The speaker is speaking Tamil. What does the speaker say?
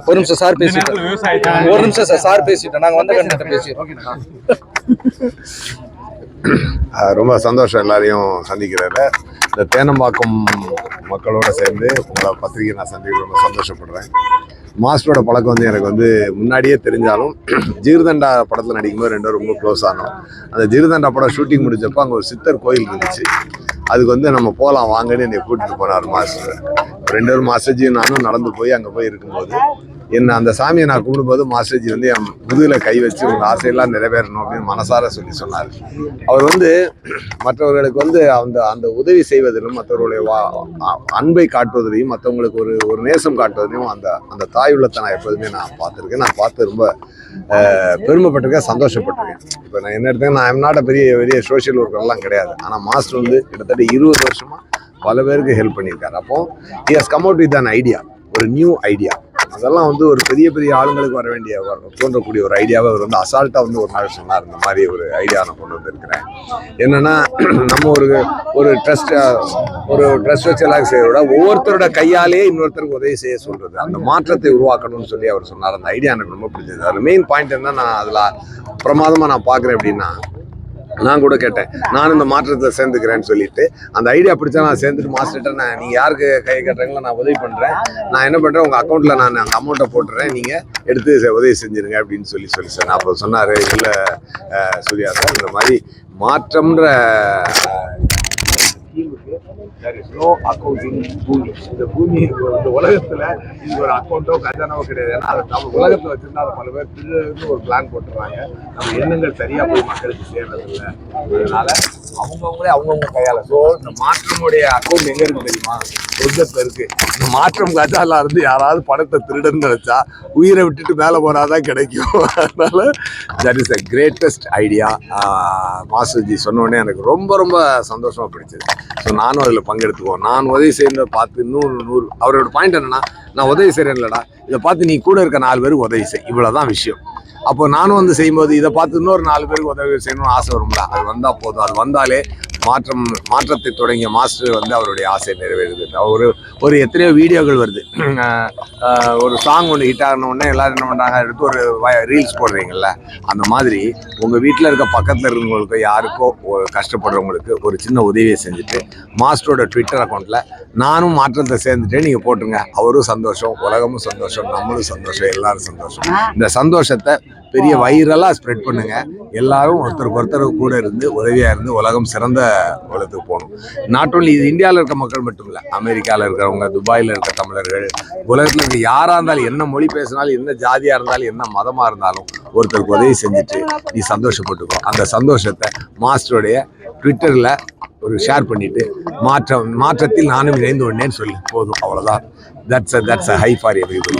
ஒரு நிமிஷம் சார் பேசிட்டேன். ஒரு நிமிஷம் சார் பேசிட்டேன். நாங்க வந்த கண்டத்தை பேசிடுறோம். ரொம்ப சந்தோஷம் எல்லாரையும் சந்திக்கிறதுல. இந்த தேனம்பாக்கம் மக்களோட சேர்ந்து உங்களை பத்திரிகை நான் சந்திக்க ரொம்ப சந்தோஷப்படுறேன். மாஸ்டரோட பழக்கம் வந்து எனக்கு வந்து முன்னாடியே தெரிஞ்சாலும் ஜீர்தண்டா படத்தில் நடிக்கும்போது ரெண்டு பேரும் ரொம்ப க்ளோஸ் ஆனோம். அந்த ஜீர்தண்டா படம் ஷூட்டிங் முடிஞ்சப்போ அங்கே ஒரு சித்தர் கோயில் இருந்துச்சு. அதுக்கு வந்து நம்ம போகலாம் வாங்கன்னு என்னை கூட்டிகிட்டு போனார் மாஸ்டர். ரெண்டு பேரும் மாஸ்டர்ஜியும் நானும் நடந்து போய் அங்கே போய் இருக்கும்போது என்ன அந்த சாமியை நான் கும்பிடும்போது மாஸ்டர்ஜி வந்து என் முதுகில் கை வச்சு உங்கள் ஆசையெல்லாம் நிறைவேறணும் அப்படின்னு மனசார சொன்னார். அவர் வந்து மற்றவர்களுக்கு வந்து அந்த உதவி செய்வதிலும் மற்றவர்களுடைய அன்பை காட்டுவதிலையும் மற்றவங்களுக்கு ஒரு நேசம் காட்டுவதிலையும் அந்த தாய் உள்ளத்தை நான் எப்போதுமே நான் பார்த்துருக்கேன். நான் பார்த்து ரொம்ப பெருமைப்பட்டிருக்கேன், சந்தோஷப்பட்டிருக்கேன். இப்போ நான் என்ன எடுத்தேன், நான் எம்நாட்ட பெரிய சோஷியல் ஒர்க்கர்லாம் கிடையாது. ஆனால் மாஸ்டர் வந்து கிட்டத்தட்ட 20 வருஷமாக பல பேருக்கு ஹெல்ப் பண்ணியிருக்காரு. அப்போ he has come out with an idea, ஒரு நியூ ஐடியா. அதெல்லாம் வந்து ஒரு பெரிய ஆளுங்களுக்கு வர வேண்டிய தோன்றக்கூடிய ஒரு ஐடியாவை அவர் வந்து அசால்ட்டாக வந்து ஒரு நாள் சொன்னார். இந்த மாதிரி ஒரு ஐடியா நான் கொண்டு வந்திருக்கிறேன். என்னன்னா, நம்ம ஒரு ட்ரஸ்ட் வச்சு எல்லாம் செய்யறத ஒவ்வொருத்தரோட கையாலே இன்னொருத்தருக்கு உதவி செய்ய சொல்றது, அந்த மாற்றத்தை உருவாக்கணும்னு சொல்லி அவர் சொன்னார். அந்த ஐடியா எனக்கு ரொம்ப பிடிச்சது. அது மெயின் பாயிண்ட் என்ன நான் அதில் பிரமாதமாக நான் பார்க்குறேன் அப்படின்னா, நான் கூட கேட்டேன், நானும் இந்த மாற்றத்தை சேர்ந்துக்கிறேன்னு சொல்லிட்டு அந்த ஐடியா பிடிச்சா நான் சேர்ந்துட்டு மாஸ்டர்கிட்ட நீங்கள் யாருக்கு கை கட்டுறீங்களோ நான் உதவி பண்ணுறேன், நான் என்ன பண்ணுறேன் உங்கள் அக்கௌண்ட்டில் நான் அந்த அமௌண்ட்டை போட்டுறேன், நீங்கள் எடுத்து உதவி செஞ்சுருங்க அப்படின்னு சொல்லி சொன்னேன். அப்போ சொன்னார், இல்லை சூர்யா சார், இந்த மாதிரி மாற்றம்ன்ற இந்த பூமி இந்த உலகத்துல இது ஒரு அக்கௌண்ட்டோ கஜானாவோ கிடையாது. ஏன்னா அதை நம்ம உலகத்துல வச்சிருந்தா அதை பல பேர் திருன்னு ஒரு பிளான் போட்டுருவாங்க. நம்ம எண்ணங்கள் சரியா போய் மக்களுக்கு சேர்றதில்லை. அதனால அவங்கவுங்க கையால. ஸோ இந்த மாற்றமுடைய அக்கௌண்ட் எங்க இருக்கு தெரியுமா? சொர்க்கத்துல இருக்கு. இந்த மாற்றம் கஜாலா இருந்து யாராவது பணத்தை திருடன்னு நினைச்சா உயிரை விட்டுட்டு மேலே போனாதான் கிடைக்கும். அதனால that is the greatest idea. மாஸ்டர்ஜி சொன்னோடனே எனக்கு ரொம்ப சந்தோஷமா பிடிச்சது. ஸோ நானும் அதில் பங்கெடுத்துக்குவோம். நான் உதவி செய்யறத பார்த்து இன்னும் 100 அவரோட பாயிண்ட் என்னன்னா, நான் உதவி செய்கிறேன் இல்லடா, இதை பார்த்து நீ கூட இருக்க 4 பேருக்கு உதவி செய், இவ்வளோதான் விஷயம். அப்போ நானும் வந்து செய்யும்போது இதை பார்த்து இன்னொரு 4 பேருக்கு உதவி செய்யணும்னு ஆசை வரும்ல, அது வந்தால் போதும். அது வந்தாலே மாற்றத்தை தொடங்கிய மாஸ்டர் வந்து அவருடைய ஆசை நிறைவேறுது. ஒரு எத்தனையோ வீடியோக்கள் வருது. ஒரு சாங் ஒன்று ஹிட் ஆகின உடனே எல்லாரும் என்ன பண்ணுறாங்க, எடுத்து ஒரு ரீல்ஸ் போடுறீங்கல்ல, அந்த மாதிரி உங்கள் வீட்டில் இருக்க பக்கத்தில் இருக்கிறவங்களுக்கு யாருக்கோ கஷ்டப்படுறவங்களுக்கு ஒரு சின்ன உதவியை செஞ்சுட்டு மாஸ்டரோட ட்விட்டர் அக்கௌண்ட்டில் நானும் மாற்றத்தை சேர்ந்துட்டே நீங்கள் போட்டுருங்க. அவரும் சந்தோஷம், உலகமும் சந்தோஷம், நம்மளும் சந்தோஷம், எல்லாரும் சந்தோஷம். இந்த சந்தோஷத்தை பெரிய வைரலாக ஸ்ப்ரெட் பண்ணுங்க. எல்லாரும் ஒருத்தருக்கு கூட இருந்து உதவியாக இருந்து உலகம் சிறந்த உலகத்துக்கு போகணும். நாட் ஓன்லி இது இந்தியாவில் இருக்க மக்கள் மட்டும் இல்லை, அமெரிக்காவில் இருக்கிறவங்க, துபாயில் இருக்க தமிழர்கள், உலகத்தில் இருக்க யாராக இருந்தாலும், என்ன மொழி பேசினாலும், என்ன ஜாதியாக இருந்தாலும், என்ன மதமாக இருந்தாலும் ஒருத்தருக்கு உதவி செஞ்சுட்டு நீ சந்தோஷப்பட்டுக்கோ. அந்த சந்தோஷத்தை மாஸ்டருடைய ட்விட்டரில் ஒரு ஷேர் பண்ணிட்டு மாற்றத்தில் நானும் இணைந்து கொண்டேன்னு சொல்லி போதும். அவ்வளோதான். That's a high for everybody.